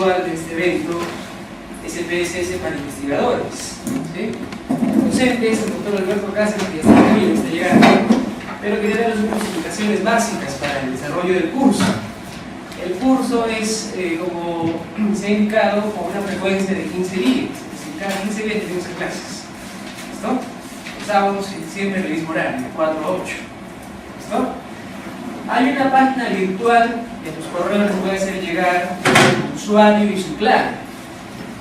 virtual de este evento es el PSS para investigadores, ¿sí? Docentes, el doctor Alberto Cáceres, que ya está en camino, está llegando, pero quería darles unas explicaciones básicas para el desarrollo del curso. El curso es, como se ha indicado, con una frecuencia de 15 días, es decir, cada 15 días tenemos clases. ¿Listo? Los sábados siempre en el mismo horario, de 4 a 8. ¿Listo? Hay una página virtual que a tus correos les puede hacer llegar su usuario y su clave,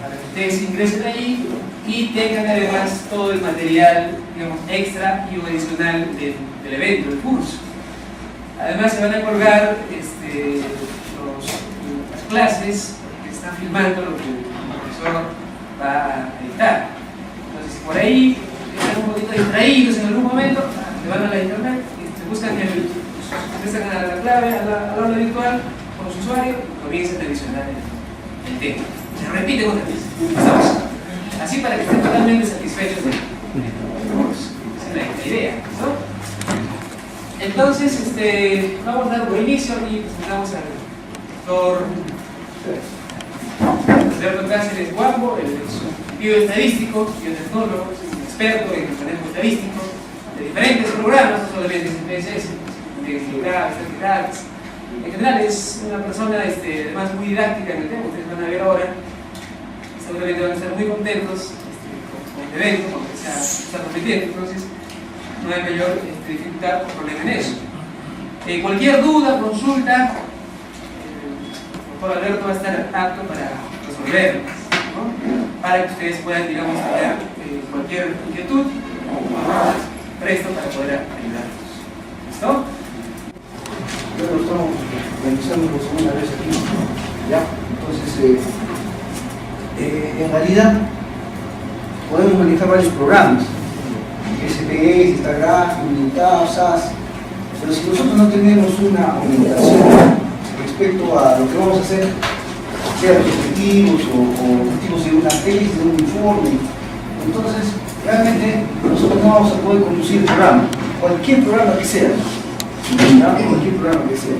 para que ustedes ingresen allí y tengan además todo el material, digamos, extra y adicional del evento, del curso. Además se van a colgar las clases que están filmando lo que el profesor va a editar. Entonces, si por ahí están un poquito distraídos en algún momento, se van a la internet y se buscan contestan a la clave, a la aula virtual con su usuario y comienzan a adicionar el tema. Se repite otra vez. Así para que estén totalmente satisfechos del curso. Esa es la idea, ¿no? Entonces, vamos a dar por inicio y presentamos al doctor Alberto Cáceres Guambo, el bioestadístico, biotecnólogo, es un experto en el manejo estadístico de diferentes programas, no solamente en PSS, de estadísticas. En general es una persona además muy didáctica en el tema, ustedes van a ver ahora, seguramente van a estar muy contentos con el evento, con lo que se está prometiendo. Entonces, no hay mayor dificultad o problema en eso. Cualquier duda, consulta, el doctor Alberto va a estar apto para resolverlas, ¿no? Para que ustedes puedan, digamos, tener cualquier inquietud, presto para poder ayudarlos. ¿Listo? Bueno, estamos realizando por segunda vez aquí, ¿ya? Entonces, en realidad, podemos manejar varios programas. SPS, Instagram, Unidad, SAS, pero si nosotros no tenemos una orientación respecto a lo que vamos a hacer, sea los objetivos o objetivos de una tesis, de un informe, entonces realmente nosotros no vamos a poder conducir el programa, cualquier programa que sea, ¿no? Cualquier programa que sea.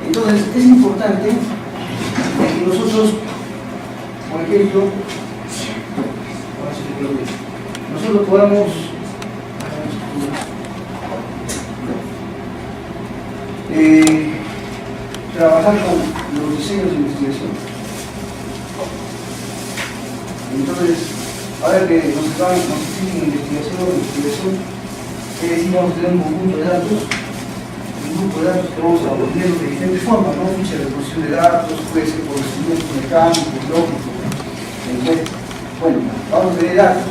Entonces es importante que nosotros, por ejemplo, nosotros podamos trabajar con los diseños de investigación. Entonces, ahora que nos exigen investigación, vamos a tener un conjunto de datos, un grupo de datos que vamos a obtener de diferentes formas, ¿no? Ficha de reposición de datos, puede ser por procedimientos mecánicos, lógicos, etc. Bueno, vamos a tener datos,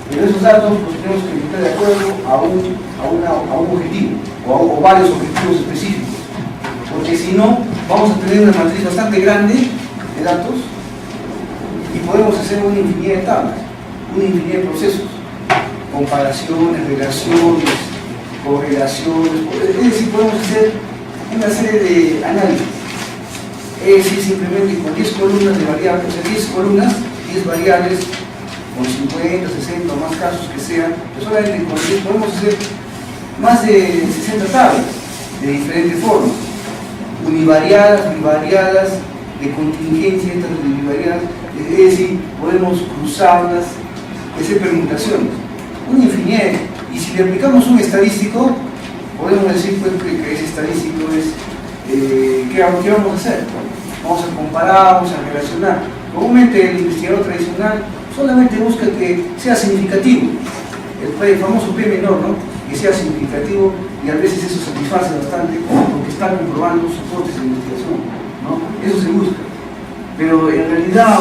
pero esos datos los tenemos que meter de acuerdo a un objetivo o varios objetivos específicos, porque si no, vamos a tener una matriz bastante grande de datos y podemos hacer una infinidad de tablas, una infinidad de procesos, comparaciones, relaciones, correlaciones, es decir, podemos hacer una serie de análisis, es decir, simplemente con 10 columnas de variables, o sea, 10 columnas, 10 variables, con 50, 60 o más casos que sean, pero solamente con 10 podemos hacer más de 60 tablas de diferentes formas, univariadas, bivariadas, de contingencia, estas univariadas, es decir, podemos cruzarlas, hacer permutaciones, una infinidad. Y si le aplicamos un estadístico, podemos decir pues, que ese estadístico es, ¿qué vamos a hacer? Vamos a comparar, vamos a relacionar. Comúnmente el investigador tradicional solamente busca que sea significativo, el famoso P menor, ¿no? Que sea significativo, y a veces eso satisface bastante porque está comprobando soportes de investigación, ¿no? Eso se busca. Pero en realidad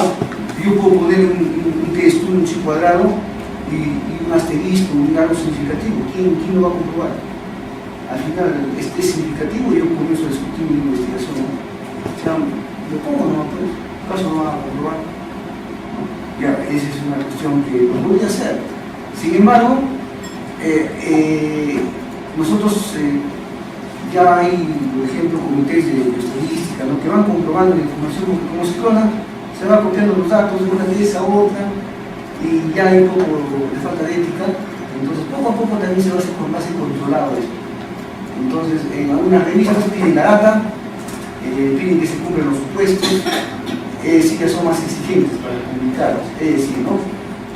yo puedo poner un texto, un chi cuadrado y un asterisco, un algo significativo. ¿Quién lo va a comprobar? Al final es significativo y yo comienzo a discutir mi investigación, ¿no? O sea, lo pongo, ¿no? Pues, ¿acaso no va a comprobar? ¿No? Ya, esa es una cuestión que lo voy a hacer. Sin embargo, nosotros ya hay, por ejemplo, comités de estadística, ¿no? Que van comprobando la información, porque como se clona, se van copiando los datos de una pieza a otra, y ya hay un poco de falta de ética, entonces poco a poco también se va a hacer con base controlado esto. Entonces, en algunas revistas piden la data, piden que se cumplan los supuestos, es decir, que son más exigentes para publicarlos, es decir, ¿no?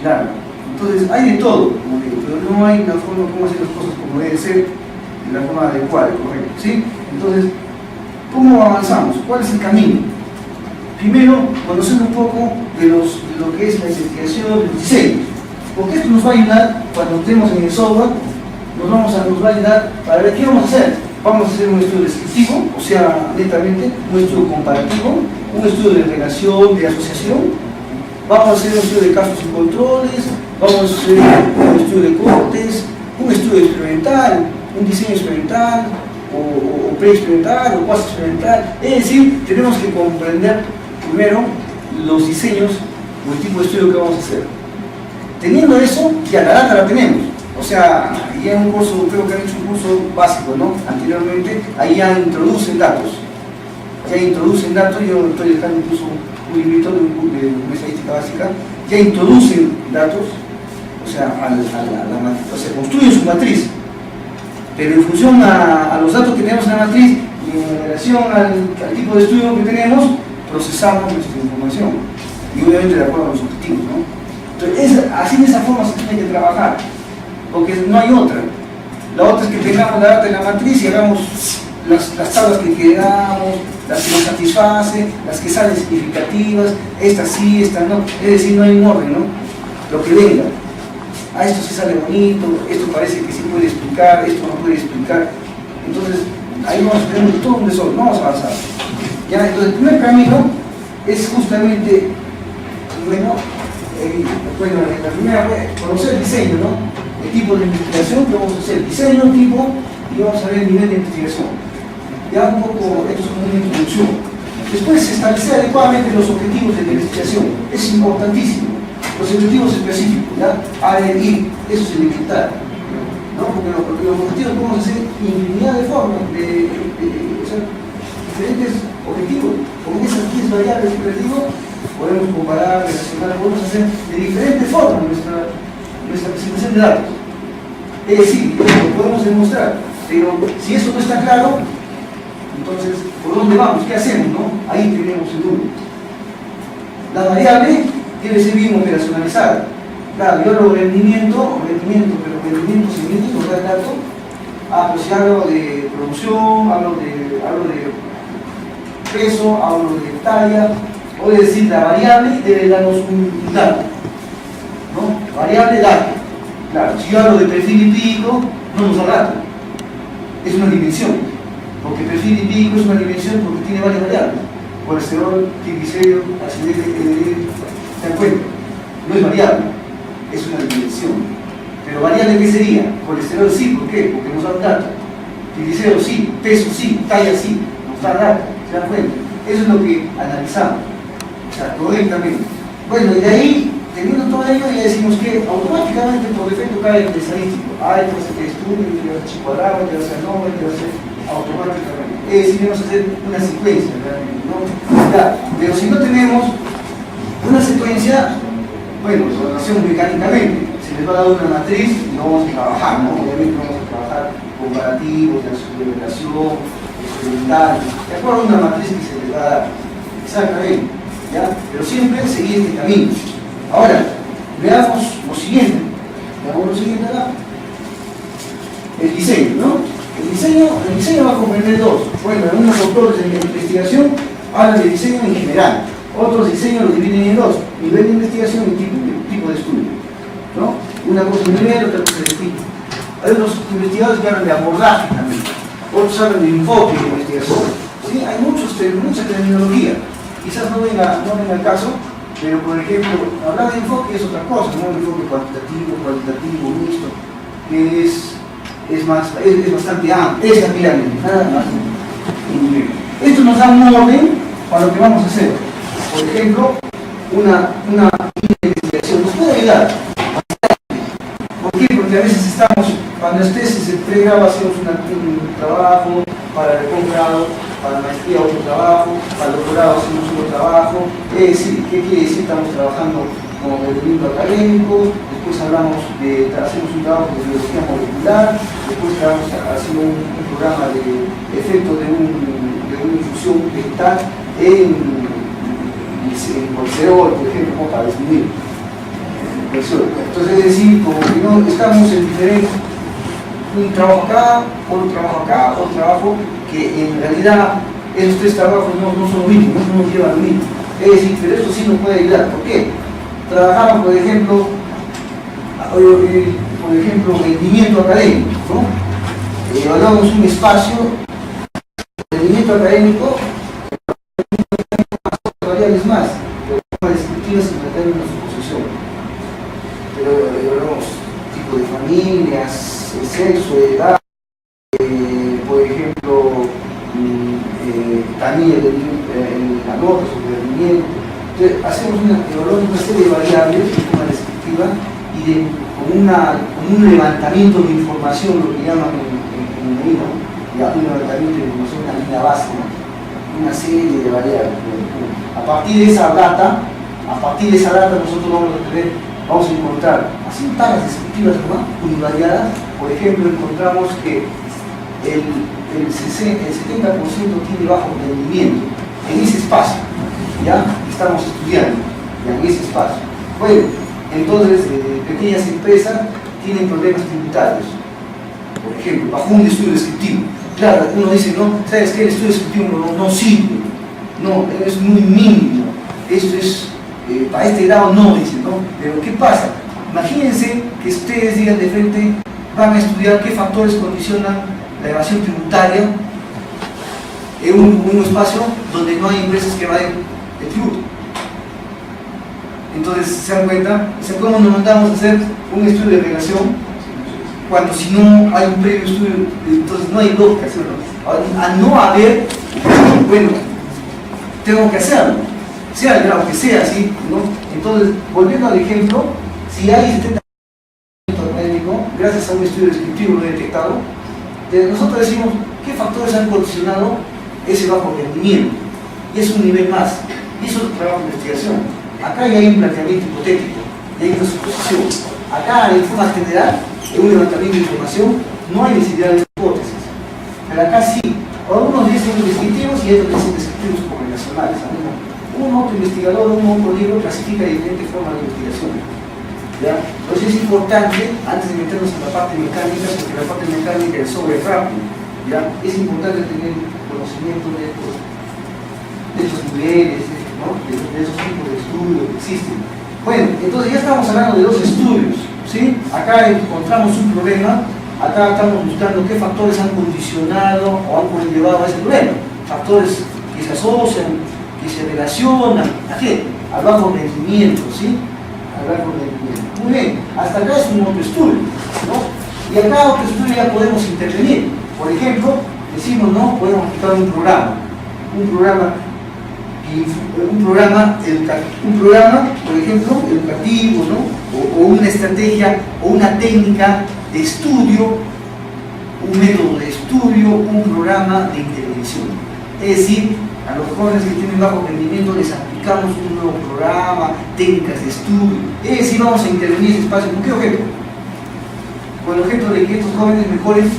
Claro. Entonces, hay de todo, como digo, pero no hay una forma como hacer las cosas como debe ser, de la forma adecuada, correcta, ¿sí? Entonces, ¿cómo avanzamos? ¿Cuál es el camino? Primero, conocer un poco de lo que es la investigación de los diseños, porque esto nos va a ayudar cuando estemos en el software, nos va a ayudar para ver qué vamos a hacer. Vamos a hacer un estudio descriptivo, o sea, netamente, un estudio comparativo, un estudio de relación, de asociación, vamos a hacer un estudio de casos y controles, vamos a hacer un estudio de cortes, un estudio experimental, un diseño experimental, o pre-experimental, o cuasi experimental. Es decir, tenemos que comprender primero los diseños o el tipo de estudio que vamos a hacer. Teniendo eso, ya la data la tenemos. O sea, ya en un curso, creo que han hecho un curso básico, ¿no? Anteriormente, ahí ya introducen datos. Yo estoy dejando incluso un librito de una estadística básica, ya introducen datos, o sea, construyen su matriz. Pero en función a los datos que tenemos en la matriz y en relación al tipo de estudio que tenemos, procesamos nuestra información. Y obviamente de acuerdo a los objetivos, ¿no? Entonces, así de esa forma se tiene que trabajar, porque no hay otra. La otra es que tengamos la data en la matriz y hagamos las tablas que queramos, las que nos satisfacen, las que salen significativas, estas sí, estas no. Es decir, no hay un orden, ¿no? Lo que venga. Ah, esto sí sale bonito, esto parece que sí puede explicar, esto no puede explicar. Entonces, ahí vamos a tener todo un desorden, vamos a avanzar. ¿Ya? Entonces, el primer camino es justamente, la primera, conocer el diseño, ¿no? El tipo de investigación que vamos a hacer, diseño, tipo, y vamos a ver el nivel de investigación. Ya un poco, esto es como una introducción. Después, establecer adecuadamente los objetivos de la investigación, es importantísimo. Los objetivos específicos, ¿ya? A, E, I, eso es elemental, ¿no? Porque los objetivos podemos hacer infinidad de formas, o sea, diferentes objetivos, como esas 10 variables que les digo, podemos comparar, relacionar, podemos hacer de diferentes formas nuestra presentación de datos. Es decir, lo podemos demostrar, pero si eso no está claro, entonces, ¿por dónde vamos? ¿Qué hacemos? ¿No? Ahí tenemos el número. La variable debe ser bien operacionalizada. Claro, yo hablo de rendimiento, pero rendimiento se mide, nos da el dato. Ah, pues si hablo de producción, hablo de peso, hablo de talla, voy a decir la variable debe darnos un dato, ¿no? Variable dato. Claro, si yo hablo de perfil empírico, no nos da dato, es una dimensión, porque perfil empírico es una dimensión porque tiene varias variables, colesterol, triglicéridos, acidez, ¿se dan cuenta? No es variable, es una dimensión. Pero variable, ¿qué sería? Colesterol sí, ¿por qué? Porque nos da un dato. Triglicéridos sí, peso sí, talla sí, nos da dato, ¿se dan cuenta? Eso es lo que analizamos, o sea, correctamente. Bueno, y de ahí, teniendo todo ello, ya decimos que automáticamente por defecto cae el estadístico. Ah, este va a ser estudio, este va a ser chi cuadrado, este va a ser nombre, este va a ser automáticamente. Es decir, vamos a hacer una secuencia realmente, ¿no? Ya, pero si no tenemos una secuencia, bueno, lo hacemos mecánicamente. Se les va a dar una matriz y lo vamos a trabajar, ¿no? Obviamente vamos a trabajar comparativos, de relación, experimental, de acuerdo a una matriz que se les va a dar. Exactamente, ¿ya? Pero siempre seguir este camino. Ahora, veamos lo siguiente. Veamos lo siguiente acá. El diseño, ¿no? El diseño va a comprender dos. Bueno, algunos autores de investigación hablan de diseño en general. Otros diseños lo dividen en dos: nivel de investigación y tipo de estudio, ¿no? Una cosa es nivel, otra cosa es tipo. Hay otros investigadores que hablan de abordaje también. Otros hablan de enfoque de investigación. ¿Sí? Hay mucha terminología. Quizás no venga al caso, pero por ejemplo, hablar de enfoque es otra cosa, ¿no? Un enfoque cualitativo, mixto, que es bastante amplio, es la pirámide, nada más. Esto nos da un orden para lo que vamos a hacer. Por ejemplo, una investigación nos puede ayudar. ¿Por qué? Porque a veces cuando estés en pregrado hacemos un trabajo, para el posgrado, para la maestría otro trabajo, para el doctorado hacemos otro trabajo. Es decir, ¿qué quiere decir? Estamos trabajando como rendimiento académico, después hacemos un trabajo de biología molecular, después estamos haciendo un programa de efecto de una infusión vegetal en el colesterol, por ejemplo, ¿no? Para disminuir el colesterol. Entonces, es decir, como que no estamos en diferentes, un trabajo acá, otro trabajo, que en realidad esos tres trabajos no son lo mismo, no nos llevan lo mismo. Es decir, pero eso sí nos puede ayudar. ¿Por qué? Trabajamos, por ejemplo, rendimiento académico, ¿no? Evaluamos un espacio, rendimiento académico, variables más, pero descriptivas y plantear una suposición. Pero evaluamos tipo de familias, el sexo, edad, por ejemplo, también la nota sobre el rendimiento. Entonces, evaluamos una serie de variables de forma descriptiva y con un levantamiento de información, lo que llaman en medida, un levantamiento de información, una línea base, ¿no? Una serie de variables. A partir de esa data nosotros vamos a encontrar así tablas descriptivas, ¿no? Univariadas. Por ejemplo, encontramos que el 70% tiene bajo rendimiento en ese espacio, ya estamos estudiando ya en ese espacio. Bueno, entonces pequeñas empresas tienen problemas tributarios, por ejemplo, bajo un estudio descriptivo. Claro, uno dice, no, ¿sabes qué? El estudio descriptivo no sirve, no, es muy mínimo, eso es, para este grado no, dicen, ¿no? Pero ¿qué pasa? Imagínense que ustedes digan de frente, van a estudiar qué factores condicionan la evasión tributaria en un espacio donde no hay empresas que evaden el tributo. Entonces, ¿se dan cuenta? O sea, ¿cómo nos mandamos a hacer un estudio de relación cuando si no hay un previo estudio, entonces no hay lógica, ¿sí? A no haber, bueno, tengo que hacerlo, sea el grado que sea, ¿sí? ¿No? Entonces, volviendo al ejemplo, si hay 70% académico, gracias a un estudio descriptivo lo he detectado, nosotros decimos qué factores han condicionado ese bajo rendimiento, y es un nivel más, y eso es un trabajo de investigación. Acá ya hay un planteamiento hipotético, ya hay una suposición. Acá, en forma general, en un levantamiento de información, no hay necesidad de hipótesis, pero acá sí. Algunos dicen descriptivos y otros dicen descriptivos correlacionales. Un otro investigador, un otro libro clasifica diferentes formas de investigación. ¿Ya? Entonces es importante, antes de meternos en la parte mecánica, porque la parte mecánica es sobre rápido, ¿ya? Es importante tener conocimiento de estos niveles, ¿no? de esos tipos de estudios que existen. Bueno, entonces ya estamos hablando de dos estudios, ¿sí? Acá encontramos un problema, acá estamos buscando qué factores han condicionado o han conllevado a ese problema. Factores que se asocian, que se relacionan, ¿a qué? Al bajo rendimiento, ¿sí? Al bajo rendimiento. Muy bien, hasta acá es un otro estudio, ¿no? Y acá otro estudio ya podemos intervenir. Por ejemplo, decimos, ¿no? Podemos aplicar un programa, por ejemplo, educativo, ¿no? O una estrategia o una técnica de estudio, un método de estudio, un programa de intervención. Es decir, a los jóvenes que tienen bajo rendimiento les aplicamos un nuevo programa, técnicas de estudio. Es decir, vamos a intervenir en ese espacio. ¿Con qué objeto? Con el objeto de que estos jóvenes mejoren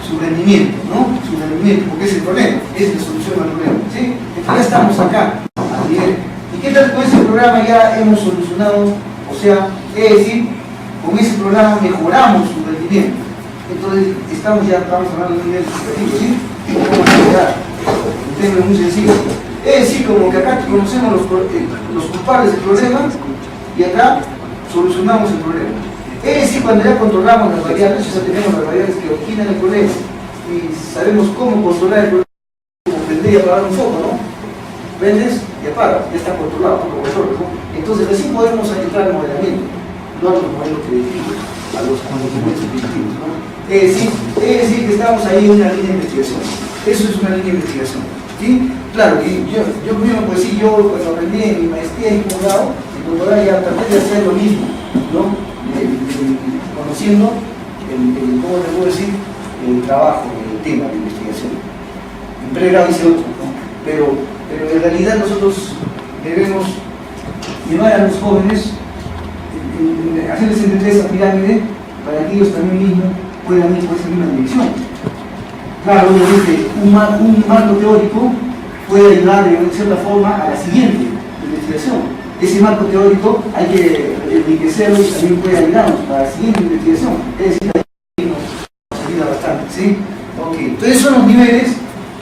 su rendimiento, ¿no? Su rendimiento, porque es el problema, es la solución al problema, ¿sí? Entonces ya estamos acá, a nivel. ¿Y qué tal con ese programa ya hemos solucionado? O sea, es decir, con ese programa mejoramos su rendimiento. Entonces estamos hablando de un nivel educativo, ¿sí? ¿Cómo mejorar? Un tema muy sencillo. Es decir, como que acá conocemos los culpables del problema y acá solucionamos el problema. Es decir, cuando ya controlamos las variables, ya tenemos las variables que originan el problema y sabemos cómo controlar el problema, como prender y apagar un foco, ¿no? Prendes y apagas, ya está controlado por los controles, ¿no? Entonces así podemos entrar al modelamiento, no a los modelos predictivos, a los conocimientos predictivos, ¿no? Es decir, que estamos ahí en una línea de investigación. Eso es una línea de investigación, ¿sí? Claro, y yo mismo, pues sí, yo cuando aprendí en mi maestría y posgrado, en doctorado ya traté de hacer lo mismo, ¿no? Conociendo ¿cómo te puedo decir? El trabajo, el tema de investigación. En pregrado hice otro, ¿no? Pero en realidad nosotros debemos llevar a los jóvenes, hacerles entender esa pirámide para que ellos también mismos puedan ir por esa misma dirección. Claro, obviamente, un marco teórico puede ayudar de cierta forma a la siguiente investigación. investigación. Ese marco teórico hay que enriquecerlo y también puede ayudarnos para la siguiente investigación. Es decir, ahí nos ayuda bastante, ¿sí? Ok, entonces son los niveles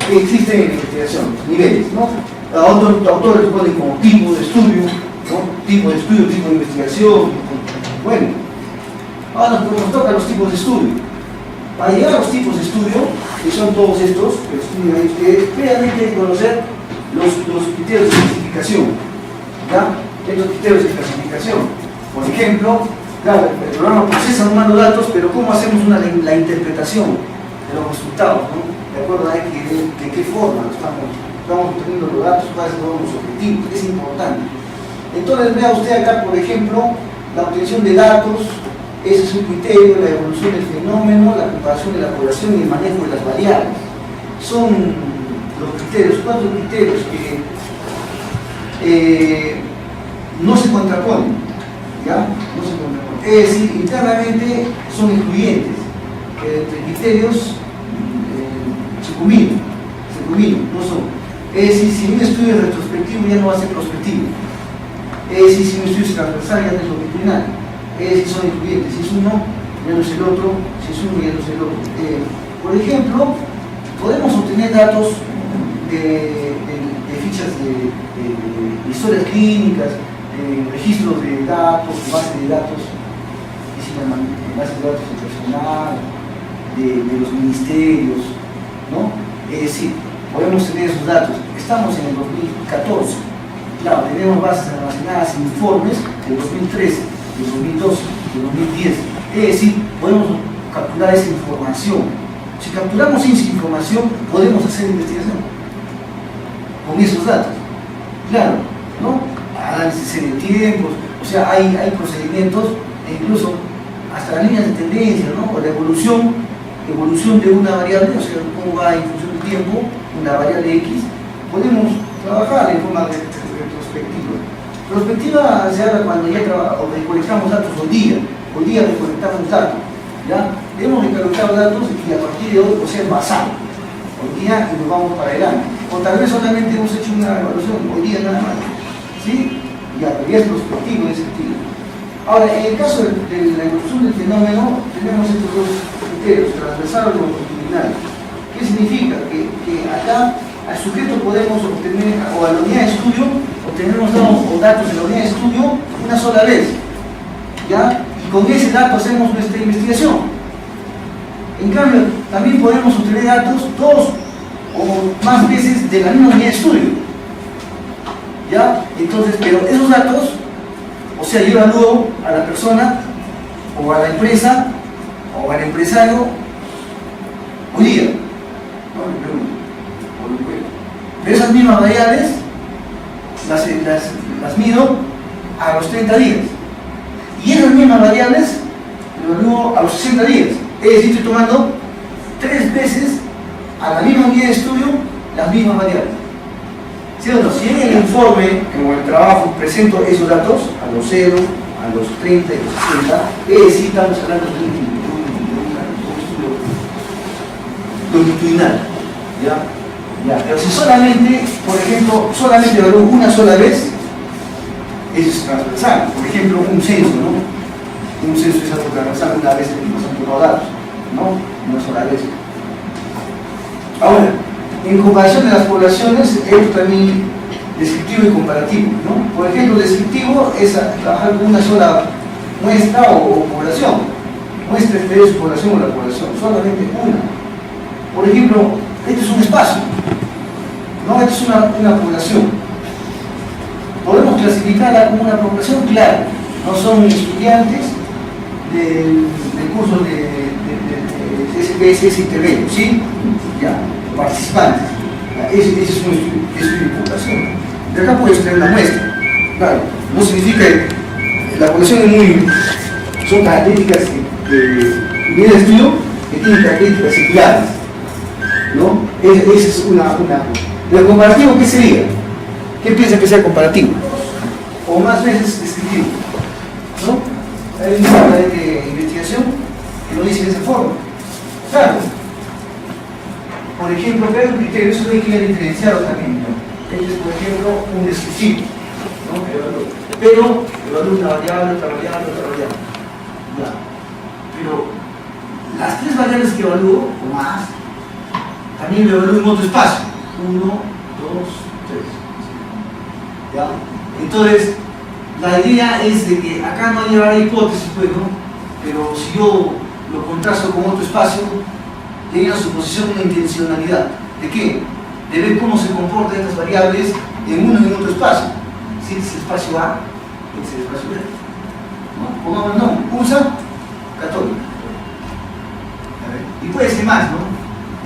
que existen en la investigación, niveles, ¿no? Autores ponen como tipo de estudio, ¿no? Tipo de estudio, tipo de investigación. Bueno, ahora nos toca los tipos de estudio. Para llegar a los tipos de estudio, que son todos estos, que estudian ahí ustedes, previamente hay que conocer los criterios de clasificación, ¿ya? Estos criterios de clasificación. Por ejemplo, claro, el programa procesa un mando de datos, pero ¿cómo hacemos la interpretación de los resultados, ¿no? De acuerdo a de qué forma estamos obteniendo los datos, cuáles son los objetivos, es importante. Entonces vea usted acá, por ejemplo, la obtención de datos, ese es un criterio, la evolución del fenómeno, la comparación de la población y el manejo de las variables. Son los criterios, 4 criterios que no se contraponen, ¿ya? No se contraponen. Es decir, internamente son excluyentes. Entre criterios se combinan, no son. Es decir, si un estudio es retrospectivo ya no va a ser prospectivo. Es decir, si un estudio es transversal ya no es longitudinal. Es decir, son excluyentes. Si es uno, ya no es el otro. Si es uno, ya no es el otro. Por ejemplo, podemos obtener datos de fichas de historias clínicas, de registros de datos, de base de datos, de base de datos de personal, de los ministerios, ¿no? Es decir, podemos tener esos datos. Estamos en el 2014. Claro, tenemos bases almacenadas en informes del 2013, del 2012, del 2010. Es decir, podemos capturar esa información. Si capturamos esa información, podemos hacer investigación con esos datos. Claro, ¿no? Análisis de tiempos, o sea, hay procedimientos, e incluso hasta las líneas de tendencia, ¿no? O la evolución de una variable, o sea, cómo va en función del tiempo, una variable X, podemos trabajar en forma retrospectiva. Prospectiva se habla cuando ya recolectamos datos hoy día recolectamos datos, ¿ya? Hemos recolectado datos y a partir de hoy, o sea, basado, hoy día y nos vamos para adelante. O tal vez solamente hemos hecho una evaluación, hoy día nada más, ¿sí? Ya, pero ya es prospectivo en ese sentido. Ahora, en el caso de la evolución del fenómeno, tenemos estos dos criterios, transversal o longitudinal. ¿Qué significa? Que acá al sujeto podemos obtener, o a la unidad de estudio, obtenemos datos de la unidad de estudio una sola vez, ¿ya? Y con ese dato hacemos nuestra investigación. En cambio, también podemos obtener datos 2 o más veces de la misma unidad de estudio, ¿ya? Entonces, pero esos datos, o sea, yo evalúo a la persona, o a la empresa, o al empresario, hoy día, no le pregunto, pero esas mismas variables las mido a los 30 días, y esas mismas variables las evalúo a los 60 días, es decir, estoy tomando 3 veces a la misma unidad de estudio las mismas variables. ¿Sí o no? Si en el informe, en el trabajo, presento esos datos a los 0, a los 30 y a los 60, es decir, estamos hablando de un estudio longitudinal. ¿Ya? Pero si solamente, por ejemplo, solamente evalúo una sola vez, eso es transversal. Por ejemplo, un censo, ¿no? Un censo es algo transversal, una vez que nos han tomado datos, ¿no? Una sola vez. Ahora, en comparación de las poblaciones, es también descriptivo y comparativo, ¿no? Por ejemplo, descriptivo es trabajar con una sola muestra o población, muestra de su población o la población, solamente una. Por ejemplo, este es un espacio, ¿no? Esta es una población. ¿Podemos clasificarla como una población? Claro, no son estudiantes del curso de SPS intermedio, ¿sí? Ya, participantes. Ese es un estudio de población. De acá puedes tener una muestra. Claro, no significa que la población son características de unidad de estudio que tienen características singulares, ¿no? Esa es una. ¿Lo comparativo qué sería? ¿Qué piensa que sea comparativo? O más veces descriptivo, ¿no? Hay una de investigación que lo dice de esa forma. Claro. Por ejemplo, que hay un criterio, eso hay que diferenciarlo también, ¿no? Este es, por ejemplo, un descriptivo, ¿no? Pero evalúo una variable, otra variable, otra variable. Ya. Pero las tres variables que evalúo, o más, también lo evalúo en otro espacio. 1, 2, 3. ¿Ya? Entonces, la idea es de que acá no llevará hipótesis, pues, ¿no? Pero si yo lo contrasto con otro espacio, tiene una suposición, una intencionalidad. ¿De qué? De ver cómo se comportan estas variables en uno y en otro espacio. Si este es el espacio A, este es el espacio B. ¿No? Pongamos el nombre, USA católica. Y puede ser más, ¿no?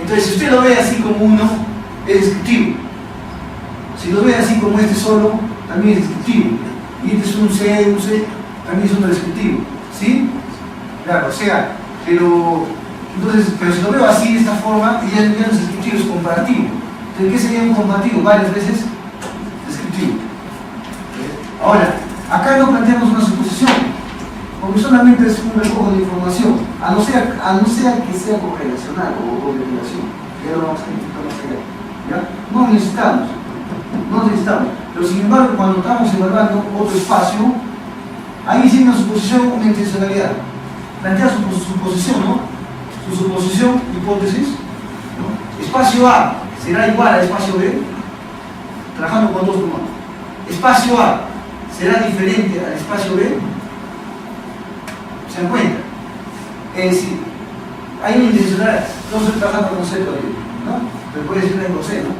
Entonces, si usted lo ve así como uno, es descriptivo. Si lo ve así como este solo, también es descriptivo. Y este es un C, también es uno descriptivo. ¿Sí? Claro, o sea, pero si lo veo así, de esta forma, ya no es descriptivo, es comparativo. Entonces, ¿qué sería un comparativo? Varias veces descriptivo. Ahora, acá no planteamos una suposición, porque solamente es un recojo de información, a no ser que sea correlacional o correlación. Ya lo vamos a intentar más allá. ¿Ya? No necesitamos. Pero sin embargo, cuando estamos evaluando otro espacio, ahí sí una suposición, una intencionalidad. Plantea su suposición, ¿no? Su suposición, hipótesis, ¿no? Espacio A será igual a espacio B, trabajando con dos comandos. Espacio A será diferente al espacio B. ¿Se dan cuenta? Es decir, hay una intencionalidad. No estoy trabajando con C todavía, ¿no? Pero puede ser con C, ¿no?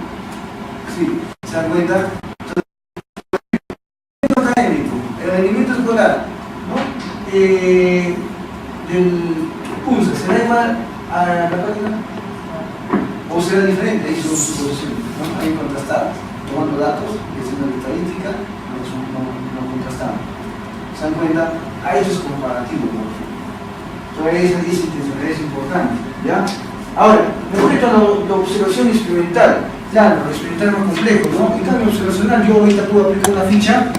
Sí, ¿se dan cuenta? El rendimiento escolar, ¿no? Del pulso, ¿será igual a la página? ¿O será diferente? Ahí son suposiciones, ¿no? Ahí contrastadas, tomando datos, haciendo la estadística, no contrastamos. ¿Se dan cuenta? A eso es comparativo, ¿no? Entonces esa intencionalidad es importante, ¿ya? Ahora, respecto a la observación experimental, claro, lo experimental es más complejo, ¿no? En cambio observacional, yo ahorita puedo aplicar una ficha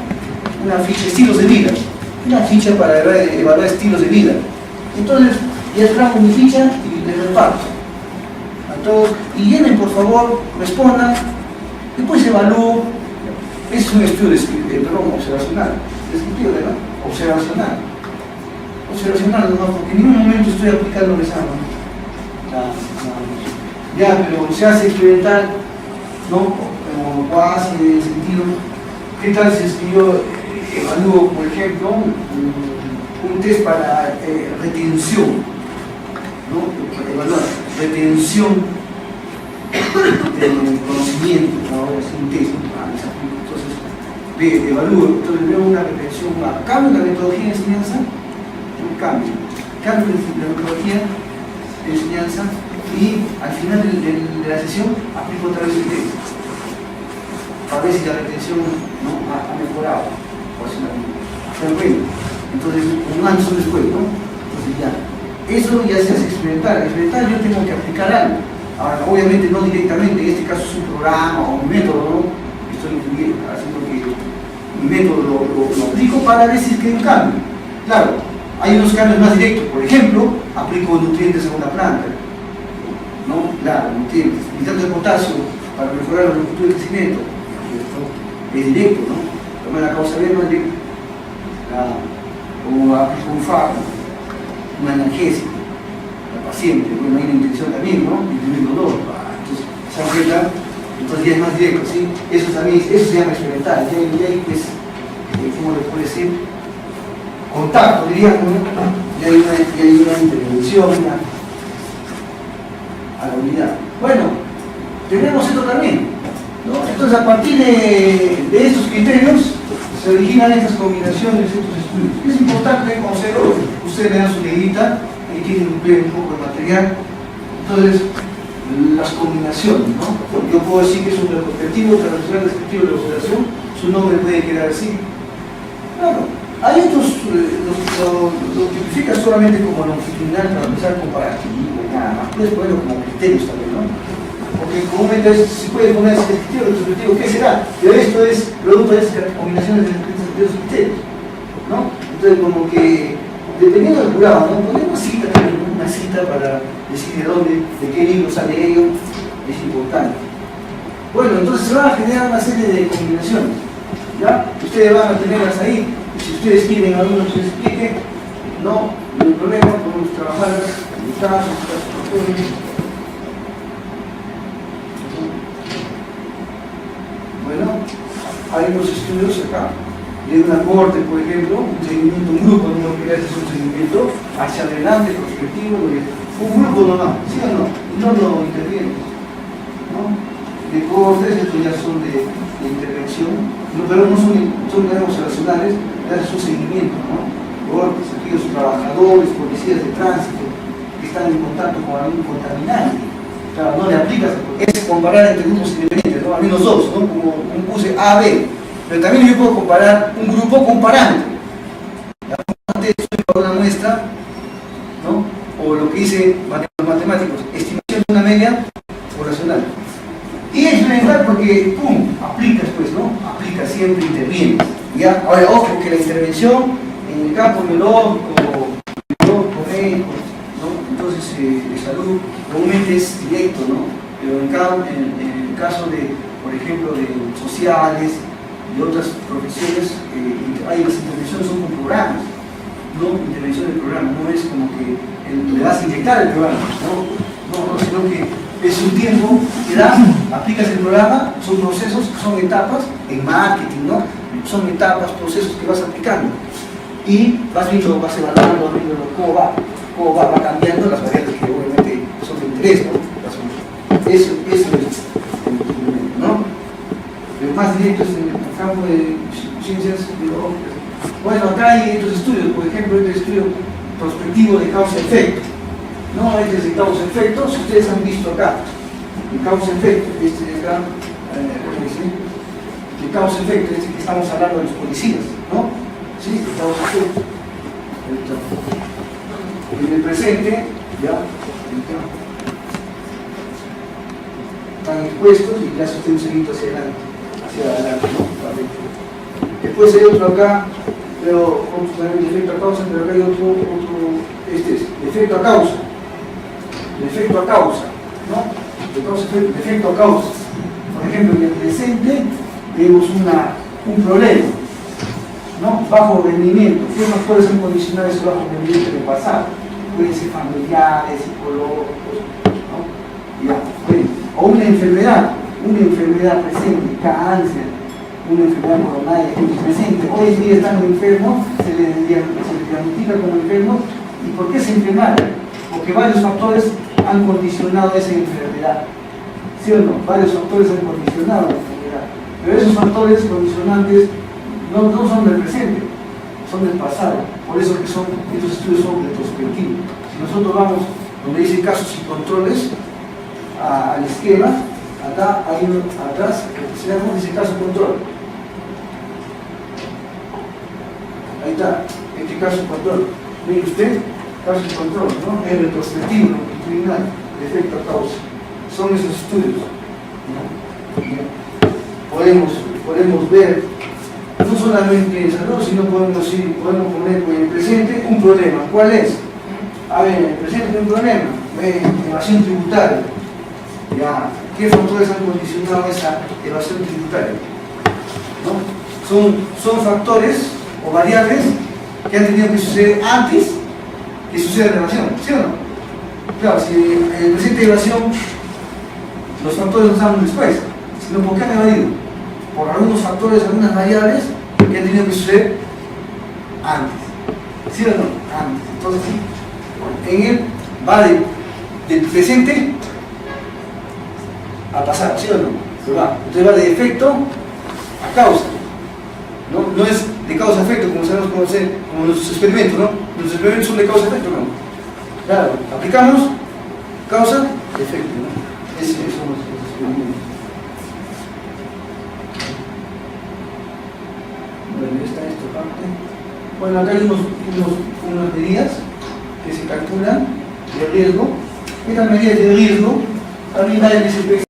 estilos de vida, una ficha para evaluar estilos de vida. Entonces, ya trajo mi ficha y le reparto a todos, y llenen por favor, respondan, después evalúo. Es un estudio observacional, descriptivo, ¿verdad? Observacional, no, porque en ningún momento estoy aplicando el examen. Ya, pero se hace experimental, ¿no? Como base de sentido. ¿Qué tal si es que yo evalúo, por ejemplo, un test para retención, ¿no? Evaluar retención del conocimiento, ¿no? Es un test, entonces evalúo, entonces veo una retención, cambio en la metodología de enseñanza, un cambio en la metodología de enseñanza, y al final de la sesión aplico otra vez el test para ver si la retención, ¿no? ha mejorado. Entonces, un antes o después, ¿no? Entonces ya, eso ya se hace experimental. Experimental yo tengo que aplicar algo. Ahora, obviamente no directamente, en este caso es un programa o un método, ¿no? Estoy haciendo que mi método lo aplico para ver si es que hay un cambio. Claro, hay unos cambios más directos. Por ejemplo, aplico nutrientes a una planta, ¿no? Claro, nutrientes. Nitrato de potasio para mejorar la longitud de crecimiento. Es directo, ¿no? La causa B no es directa. O aplico un fármaco, un analgésico al paciente, bueno, hay una intención también, ¿no? Disminuir el dolor. Entonces, ¿se dan cuenta? Entonces ya es más directo, ¿sí? Eso se llama experimental. Ya hay pues, ¿cómo le puede decir? Contacto, diríamos, ¿no? Ya hay una intervención a la unidad. Bueno, tenemos esto también, ¿no? Entonces, a partir de estos criterios, se originan estas combinaciones, estos estudios. Es importante conocerlo, ustedes le dan su negrita y tienen un poco de material. Entonces, las combinaciones, ¿no? Yo puedo decir que es un retrospectivo, transversal descriptivo de la observación, su nombre puede quedar así. Claro, hay otros, lo tipifican solamente como longitudinal, transversal, comparativo, nada más. Puedes ponerlo como criterios también, ¿no? Porque comúnmente se puede poner ese descriptivo, ¿qué será? Pero esto es producto de esas combinaciones de esos criterios, ¿no? Entonces, como que, dependiendo del jurado, ¿no? Poner una cita para decir de dónde, de qué libro sale ello, es importante. Bueno, entonces se van a generar una serie de combinaciones. ¿ya? Ustedes van a tenerlas ahí, y si ustedes quieren algunos que les explique, no hay problema, podemos trabajarlas en casos propios. Bueno, hay unos estudios acá, de una corte, por ejemplo, un seguimiento, un grupo, no que es un seguimiento hacia adelante, prospectivo, un grupo nomás, ¿sí o no? Y no lo interviene, ¿no? De cortes, estos ya son de intervención, no, pero no son observacionales, ya es un seguimiento, ¿no? Cortes, aquellos trabajadores, policías de tránsito, que están en contacto con algún contaminante. Claro, no le aplicas, es comparar entre grupos independientes, ¿no? Al menos dos, ¿no? Como puse A, B. Pero también yo puedo comparar un grupo con un parámetro. Antes de una muestra, ¿no? O lo que dice los matemáticos, estimación de una media poblacional. Y es general porque, ¡pum!, aplicas, pues, ¿no? Aplicas, siempre intervienes. ¿Ya? Ahora, ojo, que la intervención en el campo biológico, médico, ¿no? Entonces, de salud, comúnmente es directo, ¿no? Pero en el caso de, por ejemplo, de sociales y otras profesiones, hay las intervenciones son con programas, no intervención del programa, no es como que le vas a inyectar el programa, no, sino que es un tiempo que das, aplicas el programa, son procesos, son etapas en marketing, ¿no? Son etapas, procesos que vas aplicando y vas viendo, vas evaluando, viendo cómo va cambiando las variables que obviamente son de interés, ¿no? Eso es, ¿no? Pero más directo es en el campo de ciencias biológicas. Bueno, acá hay estos estudios, por ejemplo, este estudio prospectivo de causa-efecto. No, este es de causa-efecto, si ustedes han visto acá, el causa-efecto, este de acá, el causa-efecto, este que estamos hablando de los policías, ¿no? Sí, el causa-efecto. En el presente, ya, están expuestos y ya se está un seguimiento hacia adelante, ¿no? Después hay otro acá, pero también efecto a causa, pero acá hay otro, este es, efecto a causa. El efecto a causa, ¿no? El efecto a causa. Por ejemplo, en el presente tenemos un problema, ¿no? Bajo rendimiento. ¿Qué factores han condicionado ese bajo rendimiento en el pasado? Pueden ser familiares, psicológicos, ¿no? Ya, bueno. O una enfermedad presente, cáncer, una enfermedad coronaria presente. Hoy en día están enfermos, se les diagnostica como enfermos. ¿Y por qué se enfermaron? Porque varios factores han condicionado esa enfermedad. ¿Sí o no? Varios factores han condicionado la enfermedad. Pero esos factores condicionantes no son del presente, son del pasado. Por eso que estos estudios son retrospectivos. Si nosotros vamos donde dice casos y controles, al esquema, acá hay uno atrás, que se llama dice caso control. Ahí está, este caso control. Mire usted, caso control, ¿no? Es retrospectivo, longitudinal, efecto a causa. Son esos estudios, ¿no? Podemos ver, no solamente en salud, sino podemos poner en el presente un problema. ¿Cuál es? A ver, en el presente un problema, evasión tributaria. Ya, ¿qué factores han condicionado esa evasión tributaria? ¿No? Son factores o variables que han tenido que suceder antes que suceda la evasión, ¿sí o no? Claro, si en el presente de evasión los factores no estaban después, sino ¿por qué han evadido? Por algunos factores, algunas variables que han tenido que suceder antes, ¿sí o no? Antes. Entonces, en él va del presente a pasar, ¿sí o no? Entonces va de efecto a causa. No es de causa a efecto, como sabemos conocer, como los experimentos, ¿no? Los experimentos son de causa a efecto, ¿no? Claro, aplicamos causa, efecto, ¿no? Esos son los experimentos. Bueno, ya está esta parte. Bueno, acá hay unas medidas que se calculan de riesgo. Estas medidas de riesgo también hay el